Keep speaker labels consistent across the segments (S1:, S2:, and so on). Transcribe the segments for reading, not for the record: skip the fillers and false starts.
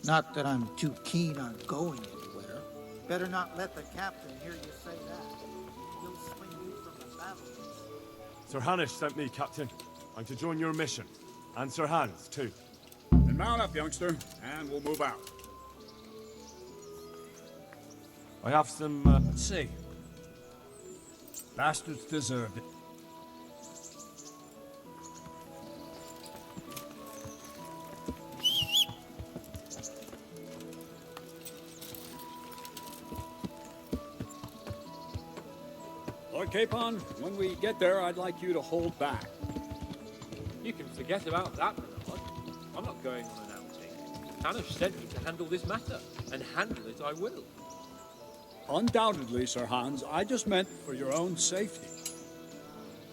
S1: Not that I'm too keen on going anywhere. Better not let the captain hear you say that. He'll swing you from the battle.
S2: Sir Hanush sent me, Captain. I'm to join your mission. And Sir Hans, too.
S3: Then mount up, youngster, and we'll move out.
S2: I have some,
S4: Let's see. Bastards deserved it.
S3: Lord Capon, when we get there, I'd like you to hold back.
S5: You can forget about that, Bernard. I'm not going on an outing. Hanush sent me to handle this matter, and handle it I will.
S3: Undoubtedly, Sir Hans. I just meant for your own safety.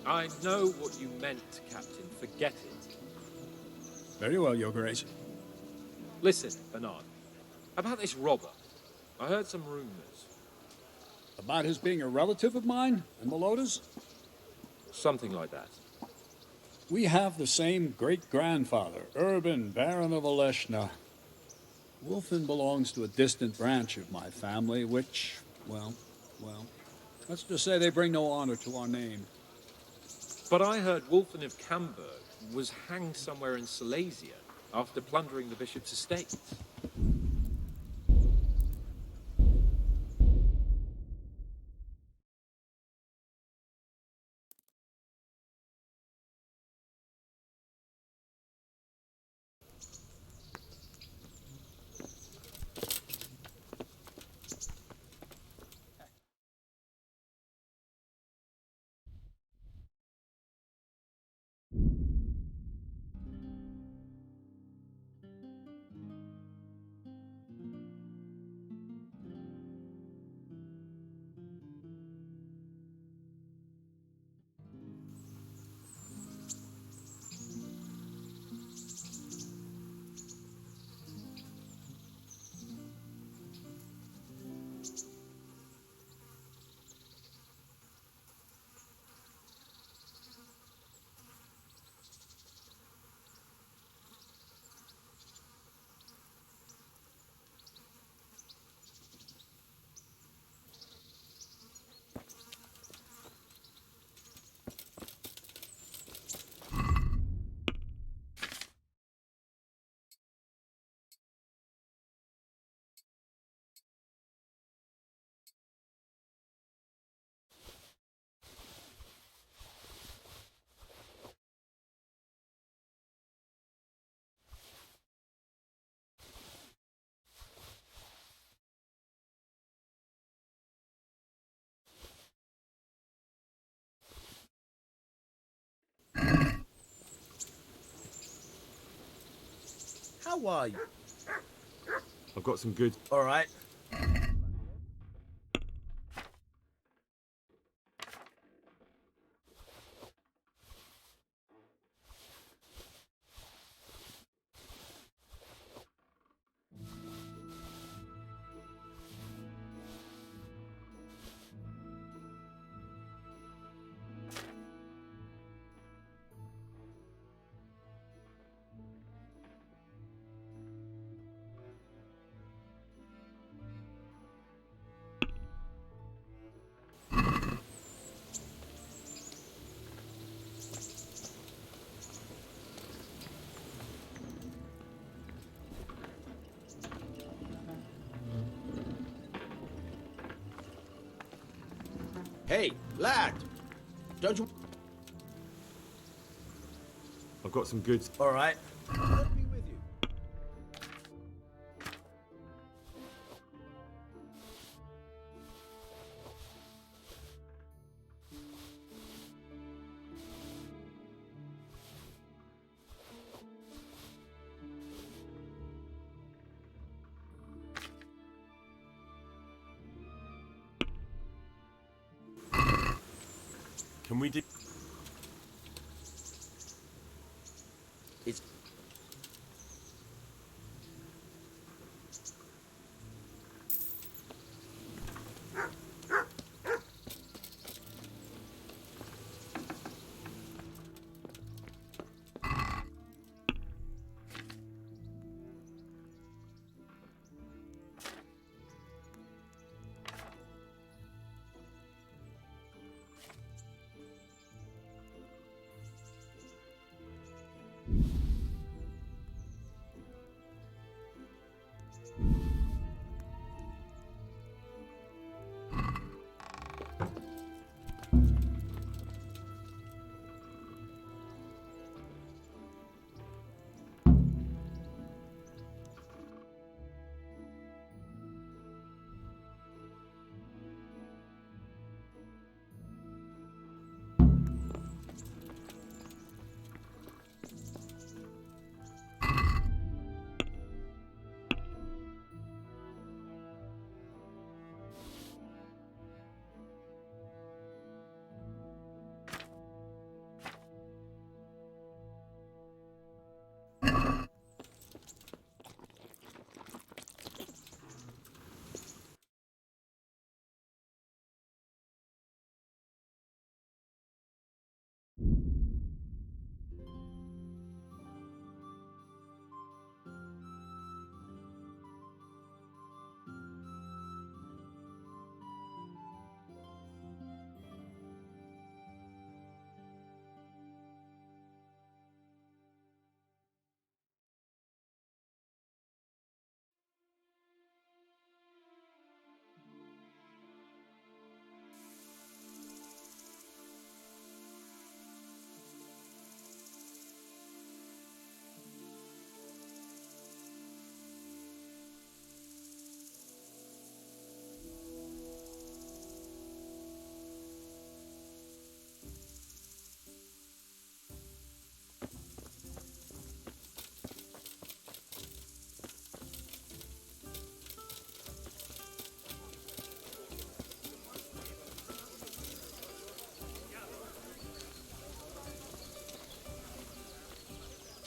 S5: I know what you meant, Captain. Forget it.
S3: Very well, Your Grace.
S5: Listen, Bernard. About this robber. I heard some rumors.
S3: About his being a relative of mine and Meloda's?
S5: Something like that.
S3: We have the same great-grandfather, Urban, Baron of Oleshna. Wulfin belongs to a distant branch of my family, which, well, let's just say they bring no honor to our name.
S5: But I heard Wulfin of Camberg was hanged somewhere in Silesia after plundering the bishop's estates.
S4: How are you?
S2: I've got some good...
S4: All right.
S6: Hey, lad! Don't you...
S2: I've got some good...
S4: All right.
S6: Let me with you.
S2: Can we do...
S6: It's...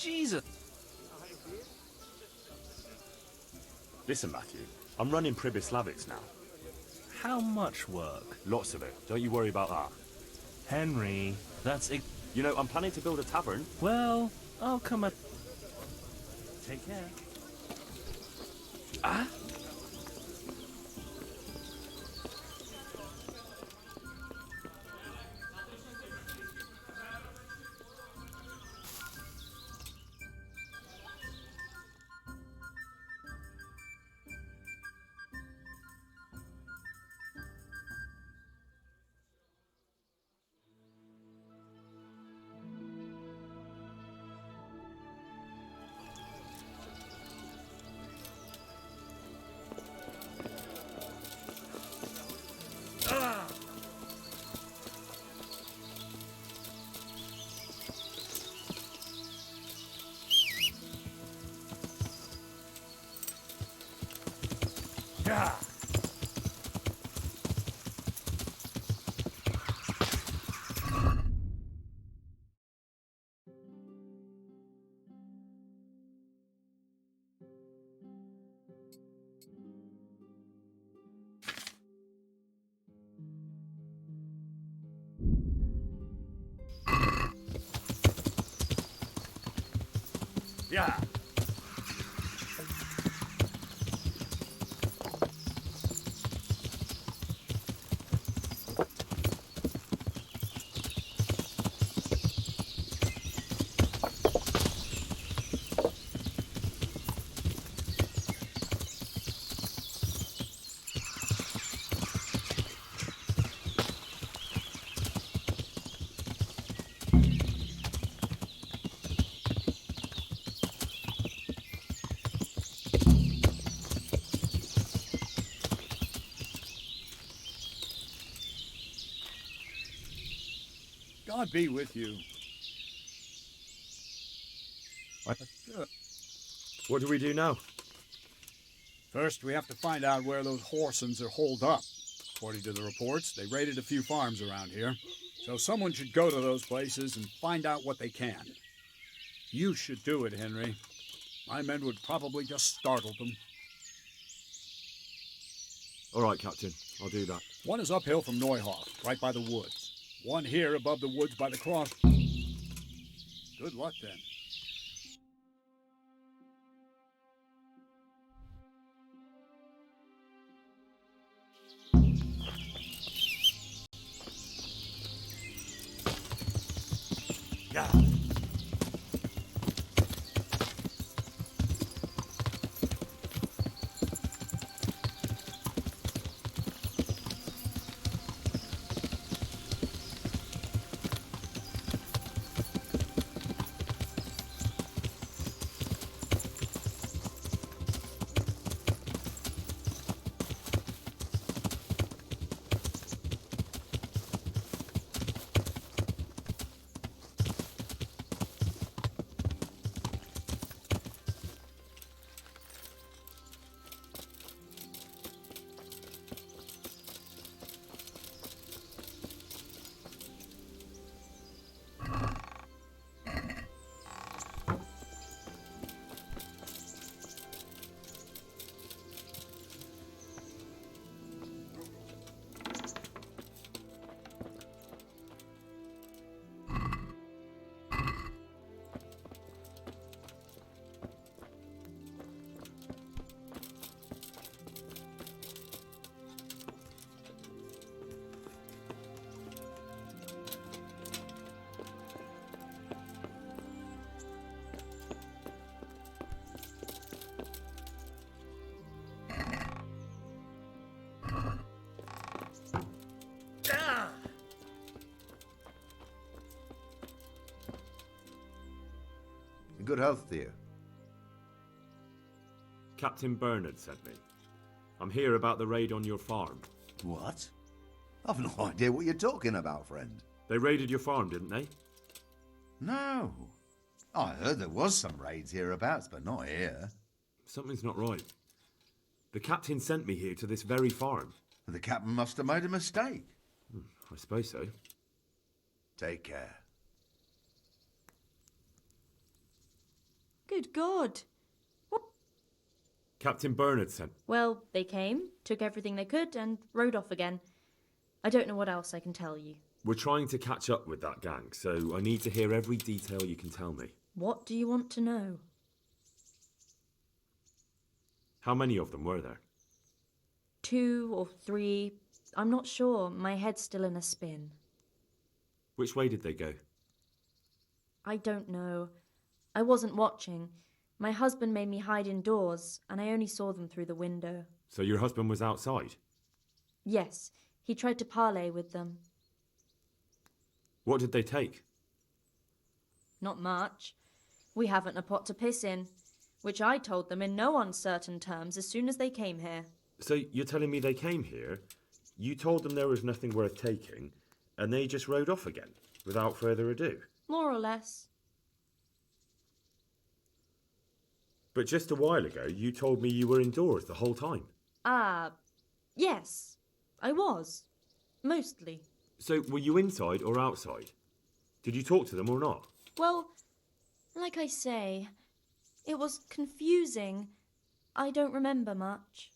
S4: Jesus.
S2: Listen, Matthew, I'm running Pribyslavitz now.
S4: How much work?
S2: Lots of it. Don't you worry about that.
S4: Henry, that's...
S2: You know, I'm planning to build a tavern.
S4: Well, I'll come at... Take care. Ah?
S2: Yeah. Yeah.
S3: God be with you.
S2: What do we do now?
S3: First, we have to find out where those Horsons are holed up. According to the reports, they raided a few farms around here. So someone should go to those places and find out what they can. You should do it, Henry. My men would probably just startle them.
S2: All right, Captain. I'll do that.
S3: One is uphill from Neuhoff, right by the woods. One here above the woods by the cross. Good luck, then.
S2: Yeah.
S7: Good health to you.
S2: Captain Bernard sent me. I'm here about the raid on your farm.
S7: What? I've no idea what you're talking about, friend.
S2: They raided your farm, didn't they?
S7: No. I heard there was some raids hereabouts, but not here.
S2: Something's not right. The captain sent me here to this very farm.
S7: The captain must have made a mistake.
S2: I suppose so.
S7: Take care.
S8: Good God.
S2: Captain Bernard sent.
S8: Well, they came, took everything they could, and rode off again. I don't know what else I can tell you.
S2: We're trying to catch up with that gang, so I need to hear every detail you can tell me.
S8: What do you want to know?
S2: How many of them were there?
S8: 2 or 3. I'm not sure. My head's still in a spin.
S2: Which way did they go?
S8: I don't know. I wasn't watching. My husband made me hide indoors, and I only saw them through the window.
S2: So your husband was outside?
S8: Yes, he tried to parley with them.
S2: What did they take?
S8: Not much. We haven't a pot to piss in, which I told them in no uncertain terms as soon as they came here.
S2: So you're telling me they came here, you told them there was nothing worth taking, and they just rode off again, without further ado?
S8: More or less.
S2: But just a while ago, you told me you were indoors the whole time.
S8: Yes, I was. Mostly.
S2: So were you inside or outside? Did you talk to them or not?
S8: Well, like I say, it was confusing. I don't remember much.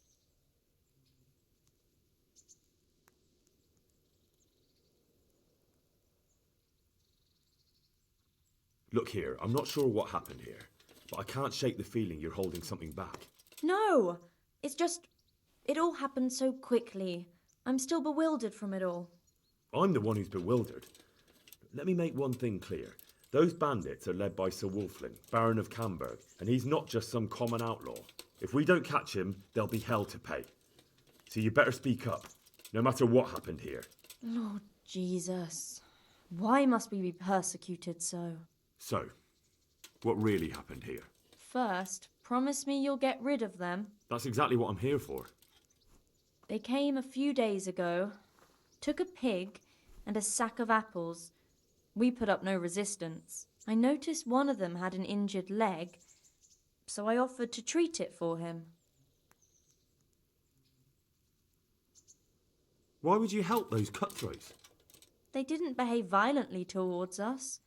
S2: Look here, I'm not sure what happened here, but I can't shake the feeling you're holding something back.
S8: No, it's just, it all happened so quickly. I'm still bewildered from it all.
S2: I'm the one who's bewildered. Let me make one thing clear. Those bandits are led by Sir Wulflin, Baron of Camberg, and he's not just some common outlaw. If we don't catch him, there'll be hell to pay. So you better speak up, no matter what happened here.
S8: Lord Jesus, why must we be persecuted so?
S2: So, what really happened here?
S8: First, promise me you'll get rid of them.
S2: That's exactly what I'm here for.
S8: They came a few days ago, took a pig and a sack of apples. We put up no resistance. I noticed one of them had an injured leg, so I offered to treat it for him.
S2: Why would you help those cutthroats?
S8: They didn't behave violently towards us,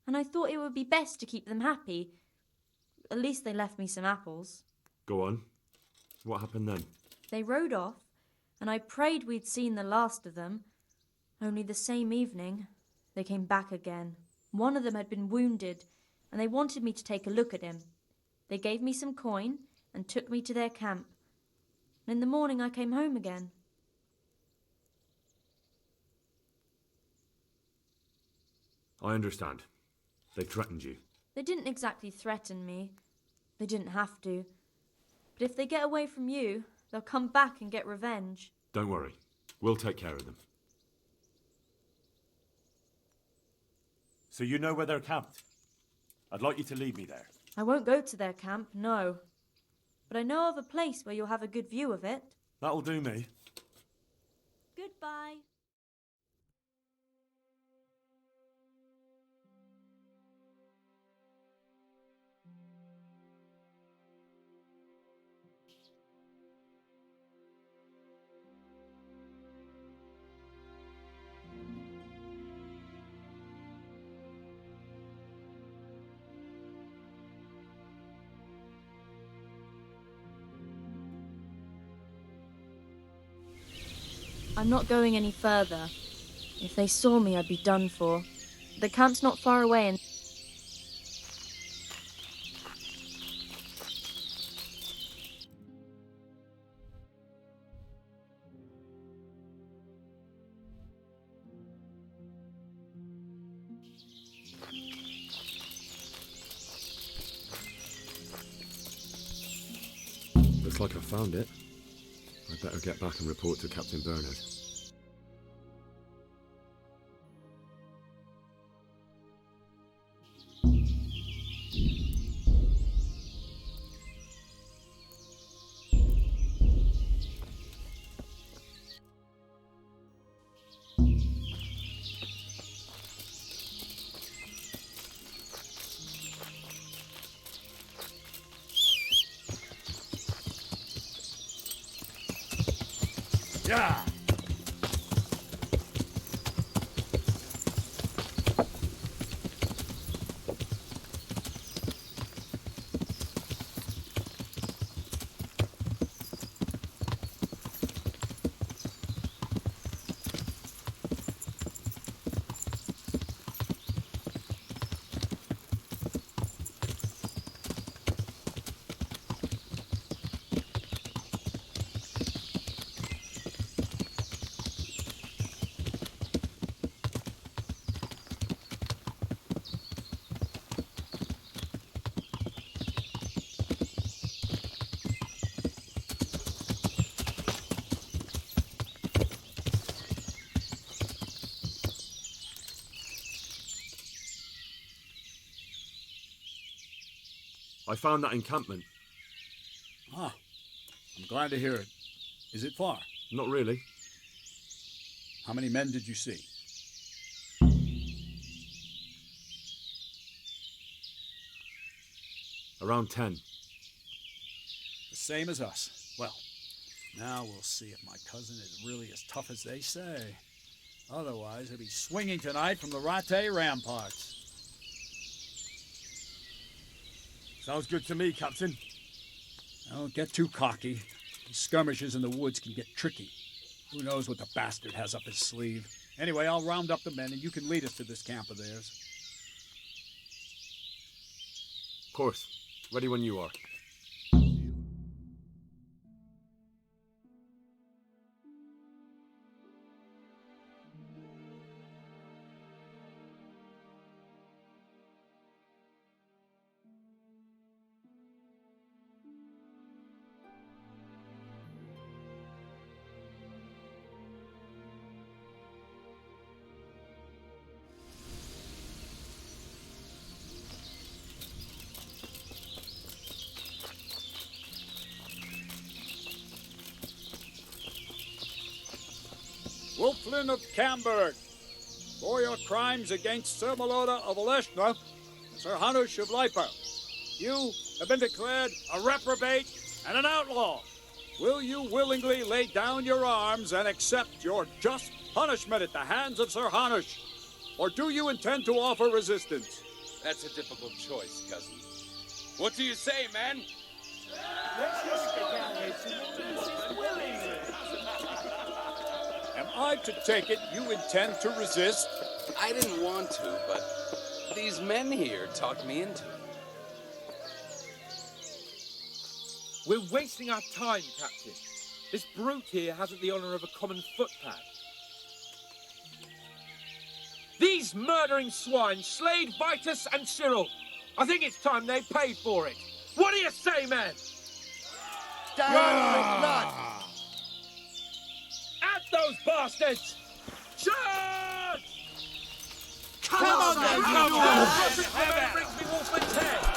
S8: and I thought it would be best to keep them happy. At least they left me some apples.
S2: Go on. What happened then?
S8: They rode off, and I prayed we'd seen the last of them. Only the same evening, they came back again. One of them had been wounded, and they wanted me to take a look at him. They gave me some coin and took me to their camp. And in the morning I came home again.
S2: I understand. They threatened you.
S8: They didn't exactly threaten me. They didn't have to. But if they get away from you, they'll come back and get revenge.
S2: Don't worry. We'll take care of them. So you know where they're camped? I'd like you to lead me there.
S8: I won't go to their camp, no. But I know of a place where you'll have a good view of it.
S2: That'll do me.
S8: Goodbye. I'm not going any further. If they saw me, I'd be done for. The camp's not far away and...
S2: Looks like I found it. I'd better get back and report to Captain Bernard. Yeah! I found that encampment.
S3: Ah, I'm glad to hear it. Is it far?
S2: Not really.
S3: How many men did you see?
S2: Around 10.
S3: The same as us. Well, now we'll see if my cousin is really as tough as they say. Otherwise, he'll be swinging tonight from the Rattay ramparts.
S2: Sounds good to me, Captain.
S3: Don't get too cocky. These skirmishes in the woods can get tricky. Who knows what the bastard has up his sleeve? Anyway, I'll round up the men and you can lead us to this camp of theirs.
S2: Of course. Ready when you are.
S3: Wulflin of Camberg, for your crimes against Sir Meloda of Oleshna and Sir Hanush of Leiper, you have been declared a reprobate and an outlaw. Will you willingly lay down your arms and accept your just punishment at the hands of Sir Hanush? Or do you intend to offer resistance?
S9: That's a difficult choice, cousin. What do you say, man?
S3: Am I to take it you intend to resist?
S9: I didn't want to, but these men here talked me into it.
S5: We're wasting our time, Captain. This brute here hasn't the honor of a common footpad. These murdering swine slayed Vitus and Cyril. I think it's time they paid for it. What do you say, men?
S6: Down blood!
S5: At those bastards! Charge!
S6: Come on, then, you
S5: Whoever brings me Wolfman's head!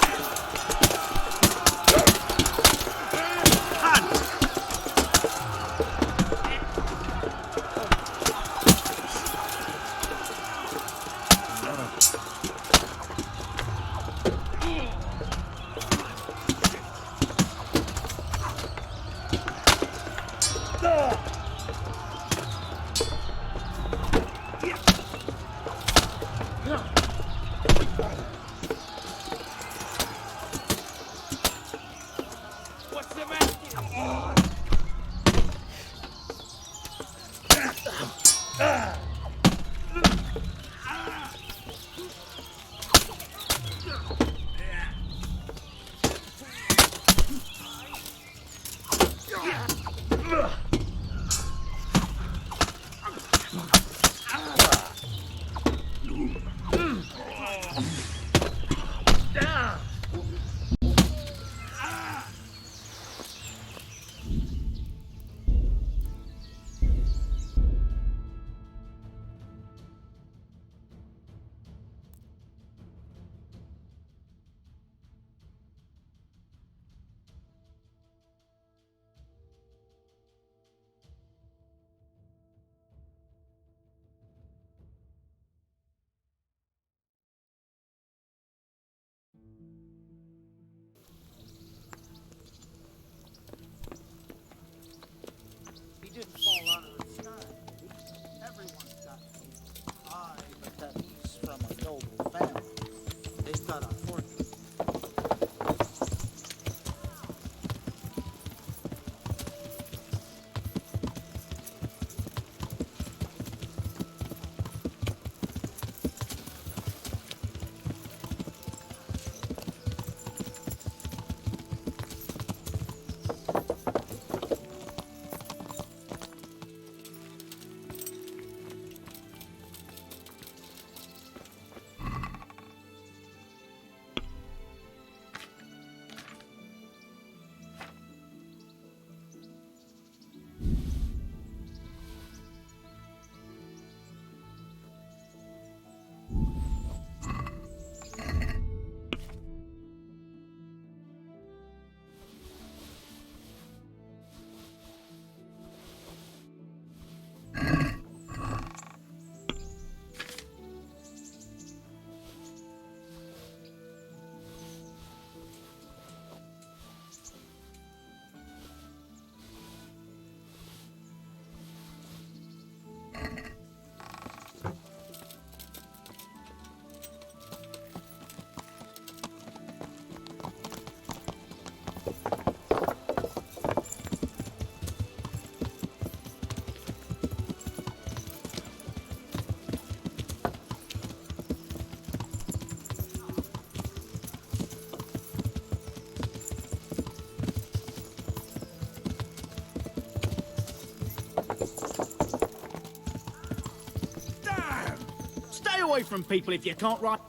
S6: away from people if you can't ride.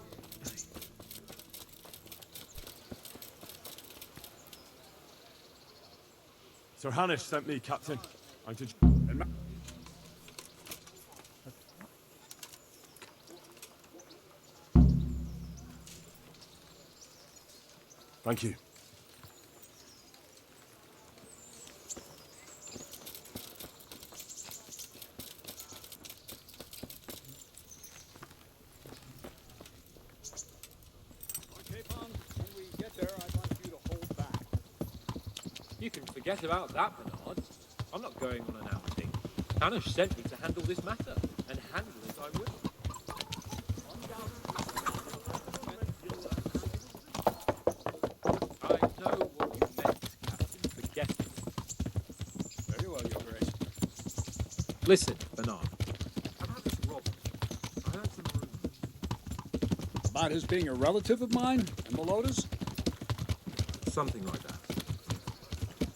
S2: Sir Hanish sent me, Captain. I'm to... Thank you.
S3: Capon, when we get there, I'd like you to hold back.
S5: You can forget about that, Bernard. I'm not going on an outing. Hanish sent me to handle this matter, and handle it I will. I know what you meant, Captain. Forget it.
S3: Very well, Your Grace.
S5: Listen, Bernard. About this Robert. I heard some rumors.
S3: About his being a relative of mine and Meloda's?
S5: Something like that.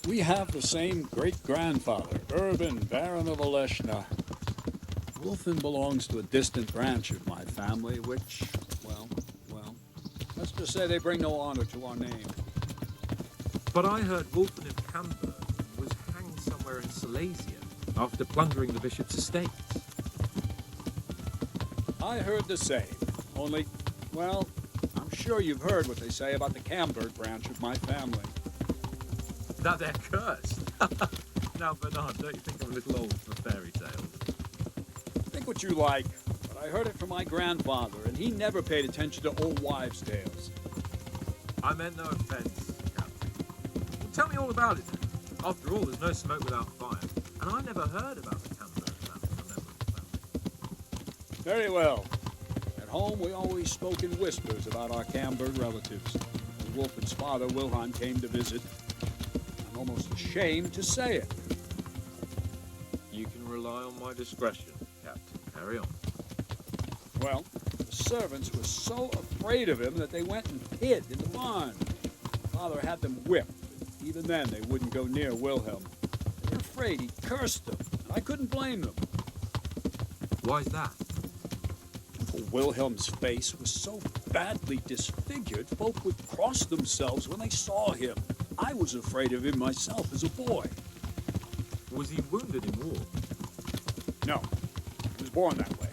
S3: We have the same great-grandfather, Urban, Baron of Oleshna. Wulfen belongs to a distant branch of my family, which, well, let's just say they bring no honor to our name.
S5: But I heard Wulfen of Camberg was hanged somewhere in Silesia after plundering the bishop's estates.
S3: I heard the same, only, well, I'm sure you've heard what they say about the Camberg branch of my family.
S5: That they're cursed. Now, Bernard, don't you think I'm a little old for fairy tales?
S3: Think what you like, but I heard it from my grandfather, and he never paid attention to old wives' tales.
S5: I meant no offense, Captain. Well, tell me all about it then. After all, there's no smoke without fire, and I never heard about the Camberg family from a member of the family.
S3: Very well. At home, we always spoke in whispers about our Camberg relatives. When Wulfen's father, Wilhelm, came to visit, I'm almost ashamed to say it.
S5: You can rely on my discretion, Captain. Carry on.
S3: Well, the servants were so afraid of him that they went and hid in the barn. Father had them whipped. But even then, they wouldn't go near Wilhelm. They were afraid he cursed them, and I couldn't blame them.
S5: Why's that?
S3: For Wilhelm's face was so badly disfigured, folk would cross themselves when they saw him. I was afraid of him myself as a boy.
S5: Was he wounded in war?
S3: No, he was born that way.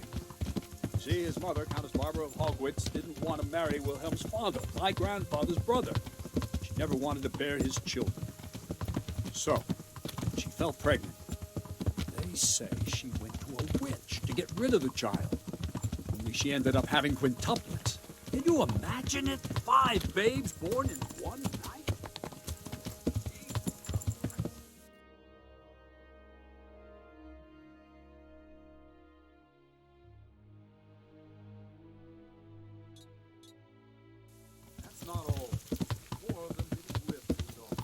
S3: See, his mother, Countess Barbara of Hogwitz, didn't want to marry Wilhelm's father, my grandfather's brother. She never wanted to bear his children. So, she fell pregnant. They say she went to a witch to get rid of the child. Only she ended up having quintuplets. Can you imagine it? 5 babes born in one night? That's not all. 4 of them didn't live to all.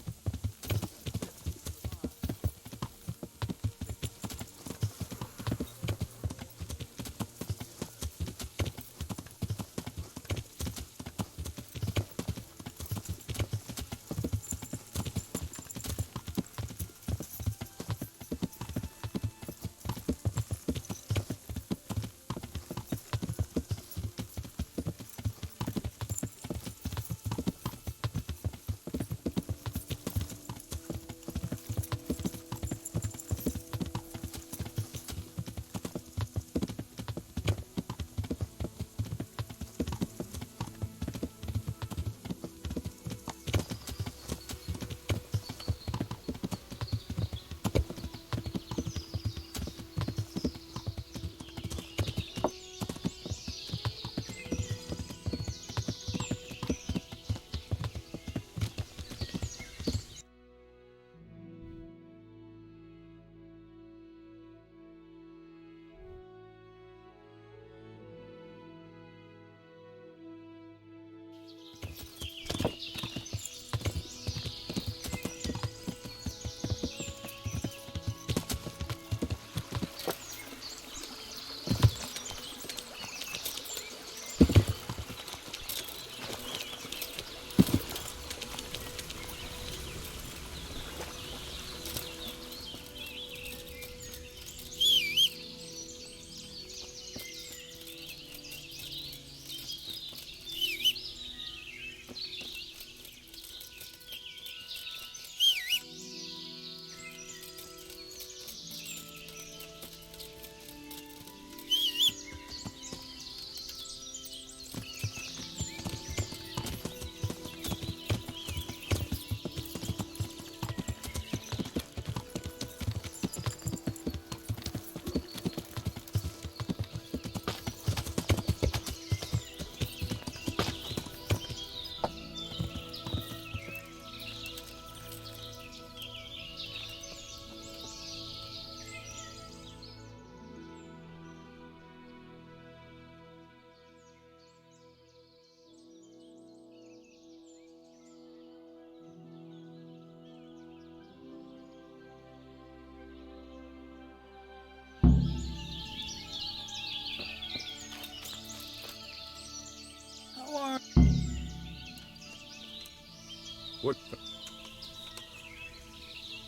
S2: What?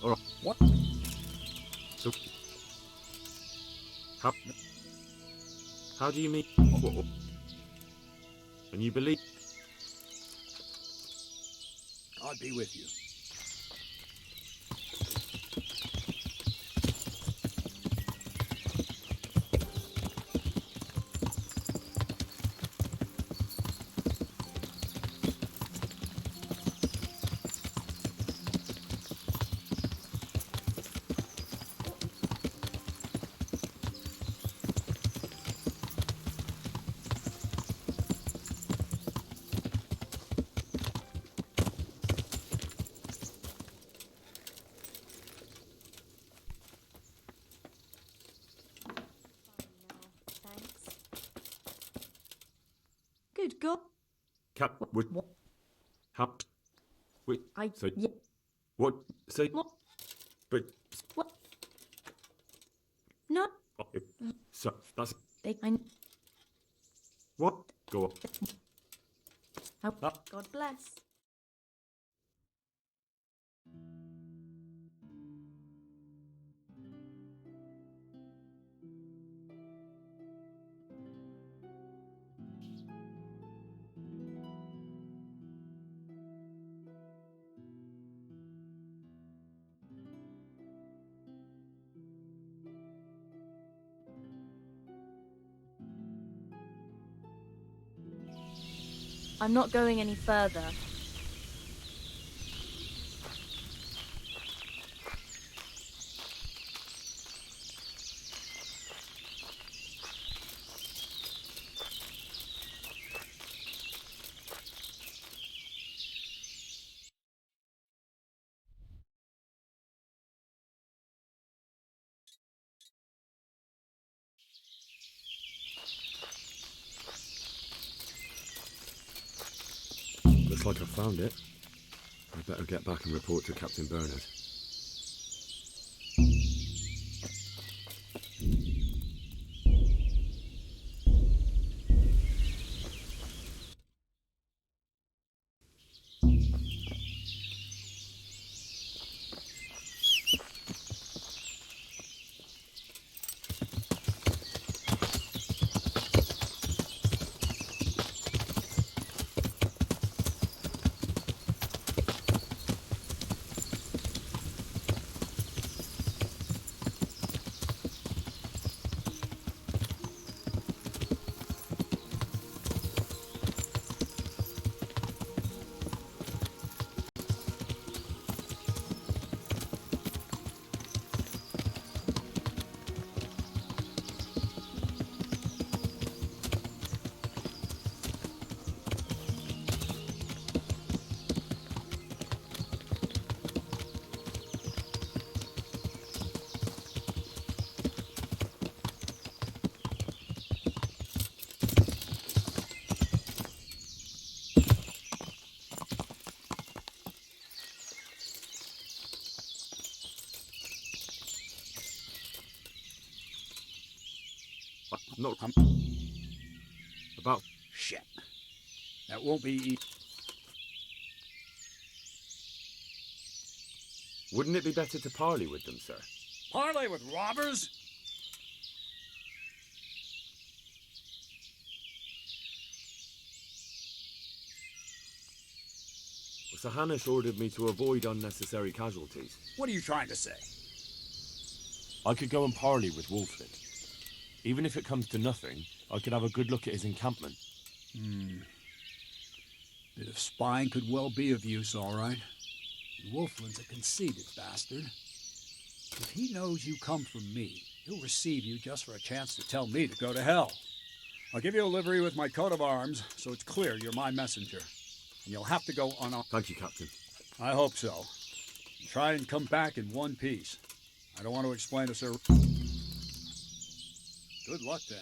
S2: All right.
S3: What?
S2: So, how do you mean? What? And you believe?
S3: God be with you.
S8: Thanks. Good God.
S2: Cap? What? How? Wait.
S8: I.
S2: So
S8: Yeah.
S2: what? Say.
S8: What?
S2: But.
S8: What? No.
S2: So that's
S8: They. I.
S2: what? Go on.
S8: Oh,
S2: Ah.
S8: God bless. I'm not going any further.
S2: Looks like I found it. I better get back and report to Captain Bernard. Not about.
S3: Shit. That won't be.
S2: Wouldn't it be better to parley with them, sir?
S3: Parley with robbers?
S2: Sir Hanush ordered me to avoid unnecessary casualties.
S3: What are you trying to say?
S2: I could go and parley with Wolfland. Even if it comes to nothing, I could have a good look at his encampment.
S3: Bit of spying could well be of use, all right. Wolfland's a conceited bastard. If he knows you come from me, he'll receive you just for a chance to tell me to go to hell. I'll give you a livery with my coat of arms, so it's clear you're my messenger. And you'll have to go unarmed.
S2: Thank you, Captain.
S3: I hope so. And try and come back in one piece. I don't want to explain to Sir... Good luck, then.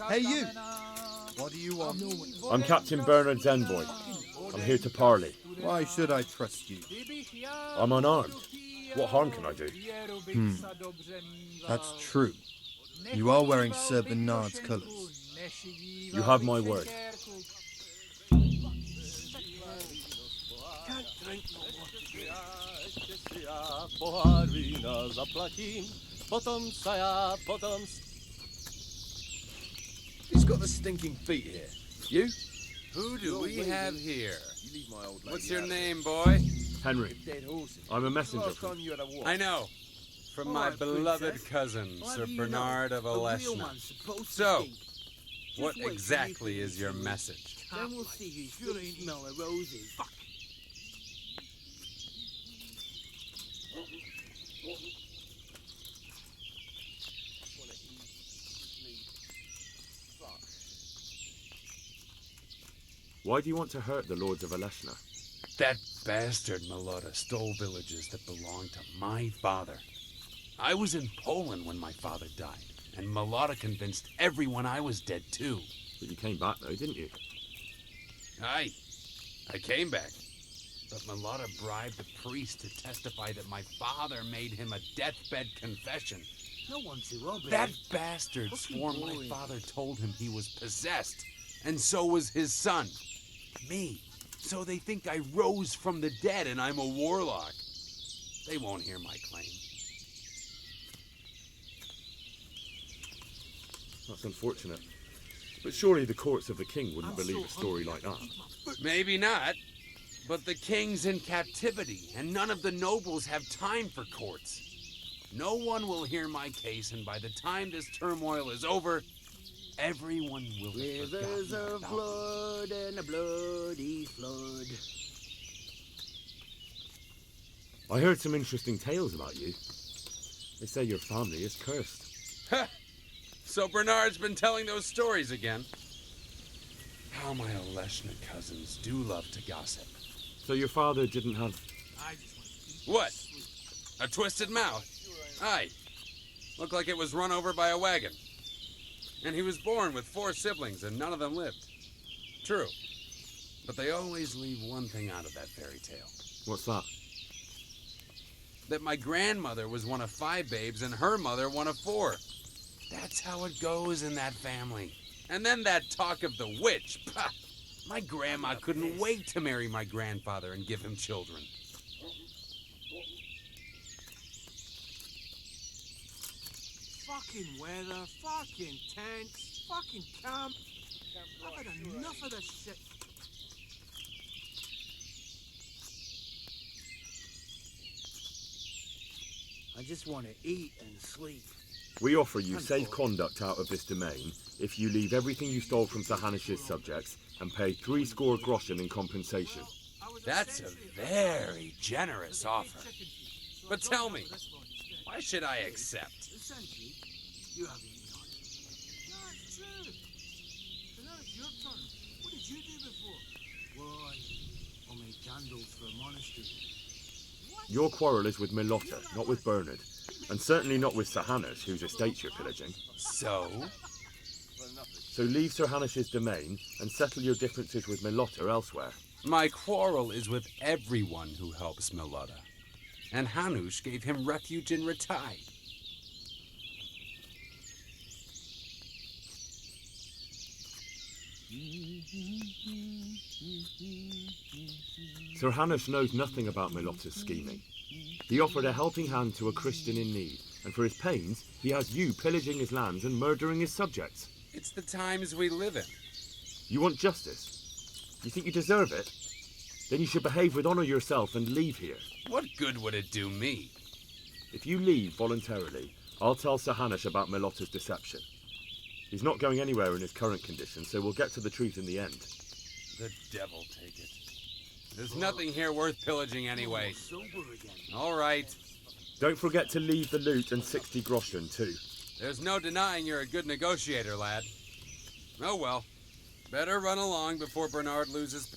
S10: Hey, you! What do you want?
S2: I'm Captain Bernard's envoy. I'm here to parley.
S10: Why should I trust you?
S2: I'm unarmed. What harm can I do?
S10: That's true. You are wearing Sir Bernard's colours.
S2: You have my word.
S5: Who's got the stinking feet here? You?
S9: Who do we have here?
S5: You leave my old lady
S9: What's your
S5: out.
S9: name, boy?
S2: Henry,
S5: Dead horses.
S2: I'm a messenger.
S5: Last time you had a walk.
S9: I know. From my
S1: Alright,
S9: beloved
S1: princess.
S9: cousin,
S1: What
S9: Sir
S1: do you know?
S9: Bernard of
S1: A real
S9: Aleshna.
S1: one's supposed to
S9: So,
S1: think.
S9: what
S1: Just wait till you
S9: exactly
S1: finish
S9: is your
S1: your
S9: message?
S1: Then we'll see who's really smell of roses. Fuck.
S2: Why do you want to hurt the lords of Aleshna?
S9: That bastard Melota stole villages that belonged to my father. I was in Poland when my father died, and Melota convinced everyone I was dead too.
S2: But you came back though, didn't you?
S9: I came back. But Melota bribed the priest to testify that my father made him a deathbed confession.
S1: No one to obey.
S9: That bastard
S1: Fucking
S9: swore my
S1: boring.
S9: father told him he was possessed, and so was his son. Me. So they think I rose from the dead and I'm a warlock. They won't hear my claim.
S2: That's unfortunate. But surely the courts of the king wouldn't believe a story like that.
S9: Maybe not. But the king's in captivity, and none of the nobles have time for courts. No one will hear my case, and by the time this turmoil is over, everyone will have
S1: Rivers
S9: forgotten
S1: of
S9: about me.
S1: blood and a bloody flood.
S2: I heard some interesting tales about you. They say your family is cursed.
S9: So Bernard's been telling those stories again. How my Aleshna cousins do love to gossip.
S2: So your father didn't have...
S9: What? A twisted mouth? Aye. Looked like it was run over by a wagon. And he was born with 4 siblings and none of them lived. True. But they always leave one thing out of that fairy tale.
S2: What's that?
S9: That my grandmother was one of 5 babes and her mother one of 4. That's how it goes in that family. And then that talk of the witch. Pah! My grandma couldn't wait to marry my grandfather and give him children.
S1: Fucking weather, fucking tents, fucking camp. I've had enough of this shit. I just want to eat and sleep.
S2: We offer you safe conduct out of this domain if you leave everything you stole from Sir Hanish's subjects and pay 70 groschen in compensation.
S9: That's a very generous offer. But tell me, why should I accept?
S1: Essentially, you have eaten on it. No, it's true. So now it's your turn. What did you do before? Why, I'll make candles for a monastery.
S2: Your quarrel is with Melota, not with Bernard. And certainly not with Sir Hanish, whose estates you're pillaging.
S9: So?
S2: So leave Sir Hanish's domain and settle your differences with Melota elsewhere.
S9: My quarrel is with everyone who helps Melota. And Hanush gave him refuge in Ratai.
S2: Sir Hanish knows nothing about Melota's scheming. He offered a helping hand to a Christian in need, and for his pains, he has you pillaging his lands and murdering his subjects.
S9: It's the times we live in.
S2: You want justice? You think you deserve it? Then you should behave with honor yourself and leave here.
S9: What good would it do me?
S2: If you leave voluntarily, I'll tell Sir Hanish about Melota's deception. He's not going anywhere in his current condition, so we'll get to the truth in the end.
S9: The devil take it. There's nothing here worth pillaging anyway. All right.
S2: Don't forget to leave the loot and 60 groschen, too.
S9: There's no denying you're a good negotiator, lad. Oh well. Better run along before Bernard loses...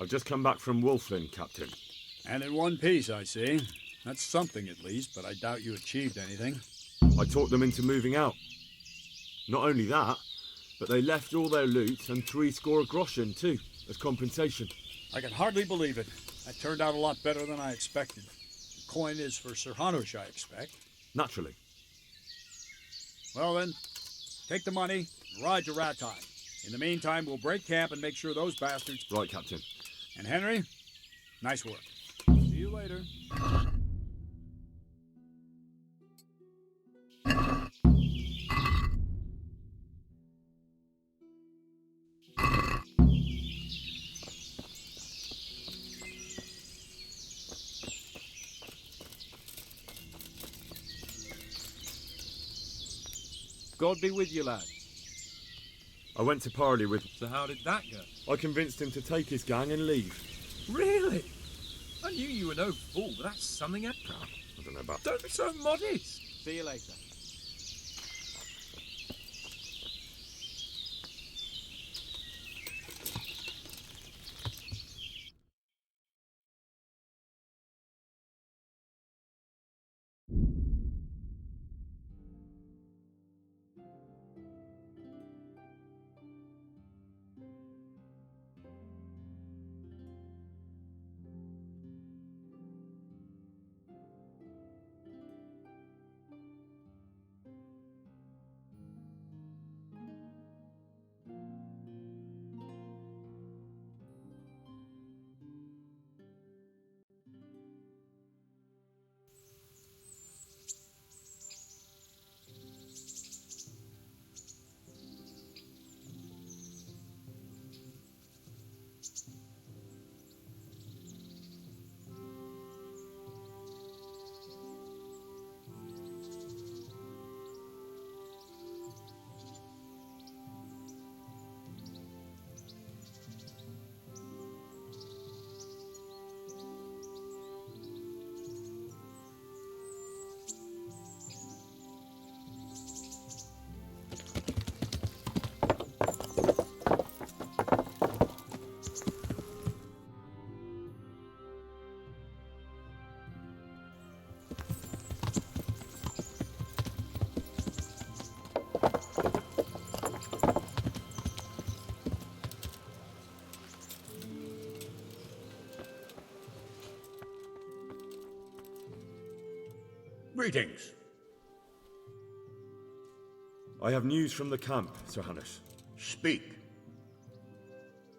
S2: I've just come back from Wolflin, Captain.
S3: And in one piece, I see. That's something at least, but I doubt you achieved anything.
S2: I talked them into moving out. Not only that, but they left all their loot and 60 groschen too, as compensation.
S3: I can hardly believe it. That turned out a lot better than I expected. The coin is for Sir Hanush, I expect.
S2: Naturally.
S3: Well then, take the money and ride to Ratai. In the meantime, we'll break camp and make sure those bastards...
S2: Right, Captain.
S3: And Henry, nice work. See you later.
S5: God be with you, lad.
S2: I went to parley with...
S5: So how did that go?
S2: I convinced him to take his gang and leave.
S5: Really? I knew you were no fool, but that's something else.
S2: I don't know about...
S5: Don't be so modest. See you later.
S11: Greetings.
S2: I have news from the camp, Sir Hanush.
S11: Speak.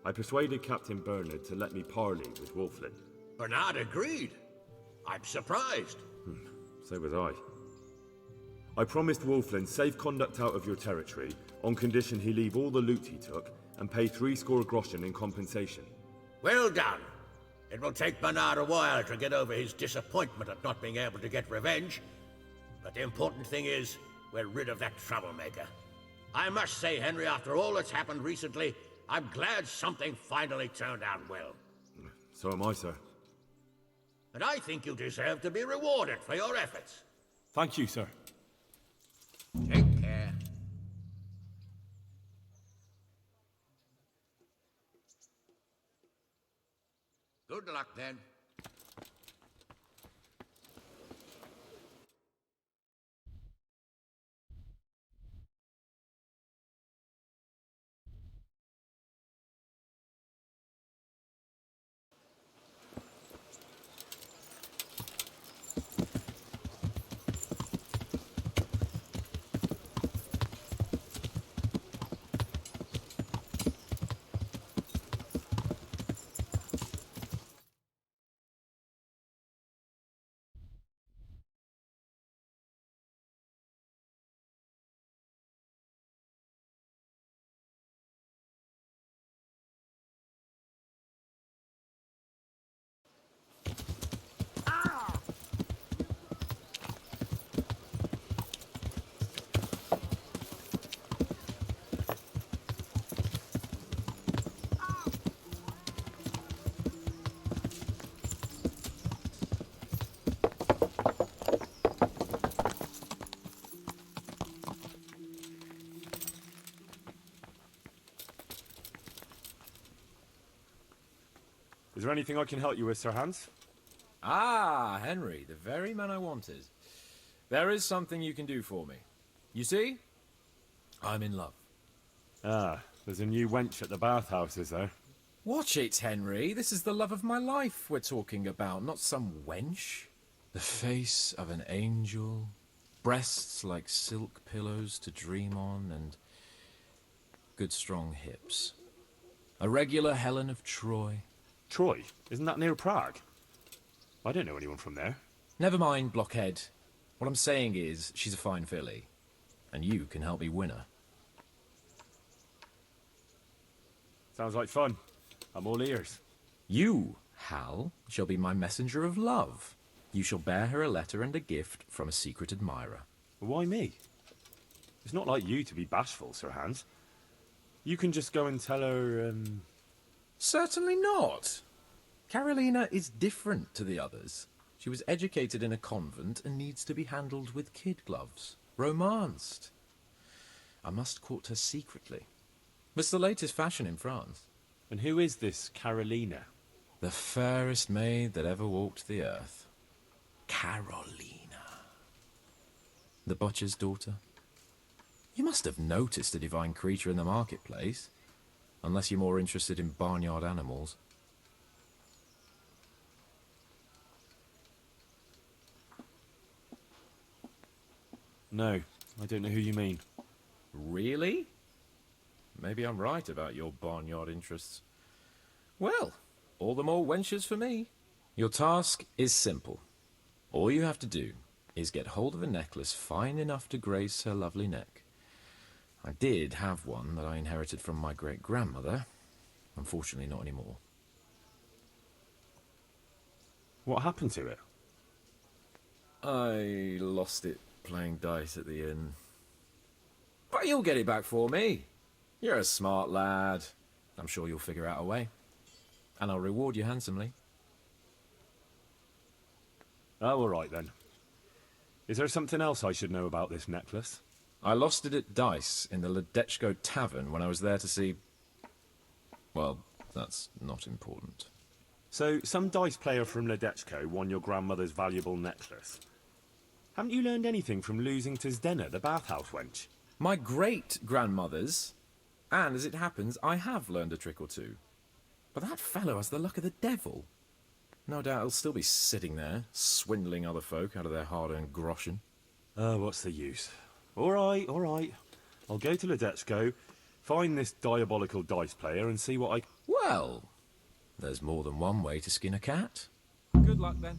S2: I persuaded Captain Bernard to let me parley with Wolflin.
S11: Bernard agreed. I'm surprised.
S2: So was I. I promised Wolflin safe conduct out of your territory on condition he leave all the loot he took and pay 60 groschen in compensation.
S11: Well done. It will take Bernard a while to get over his disappointment at not being able to get revenge. But the important thing is, we're rid of that troublemaker. I must say, Henry, after all that's happened recently, I'm glad something finally turned out well.
S2: So am I, sir.
S11: And I think you deserve to be rewarded for your efforts.
S2: Thank you, sir.
S11: Take care. Good luck, then.
S2: Is there anything I can help you with, Sir Hans?
S5: Ah, Henry, the very man I wanted. There is something you can do for me. You see? I'm in love.
S2: Ah, there's a new wench at the bathhouse, is there?
S5: Watch it, Henry. This is the love of my life we're talking about, not some wench. The face of an angel, breasts like silk pillows to dream on, and good strong hips. A regular Helen of Troy.
S2: Troy? Isn't that near Prague? I don't know anyone from there.
S5: Never mind, blockhead. What I'm saying is, she's a fine filly, and you can help me win her.
S2: Sounds like fun. I'm all ears.
S5: You, Hal, shall be my messenger of love. You shall bear her a letter and a gift from a secret admirer.
S2: Why me? It's not like you to be bashful, Sir Hans. You can just go and tell her,
S5: Certainly not. Carolina is different to the others. She was educated in a convent and needs to be handled with kid gloves. Romanced. I must court her secretly. It's the latest fashion in France.
S2: And who is this Carolina?
S5: The fairest maid that ever walked the earth. Carolina. The butcher's daughter. You must have noticed a divine creature in the marketplace. Unless you're more interested in barnyard animals.
S2: No, I don't know who you mean.
S5: Really? Maybe I'm right about your barnyard interests. Well, all the more wenches for me. Your task is simple. All you have to do is get hold of a necklace fine enough to grace her lovely neck. I did have one that I inherited from my great-grandmother. Unfortunately, not anymore.
S2: What happened to it?
S5: I lost it playing dice at the inn. But you'll get it back for me. You're a smart lad. I'm sure you'll figure out a way. And I'll reward you handsomely.
S2: Oh, all right then. Is there something else I should know about this necklace?
S5: I lost it at dice in the Ledechko Tavern when I was there to see... Well, that's not important.
S2: So, some dice player from Ledechko won your grandmother's valuable necklace. Haven't you learned anything from losing to Zdena, the bathhouse wench?
S5: My great-grandmother's. And as it happens, I have learned a trick or two. But that fellow has the luck of the devil. No doubt he'll still be sitting there, swindling other folk out of their hard-earned groschen.
S2: Oh, what's the use? All right, all right. I'll go to Ledechko, find this diabolical dice player, and see what I...
S5: Well, there's more than one way to skin a cat.
S9: Good luck, then.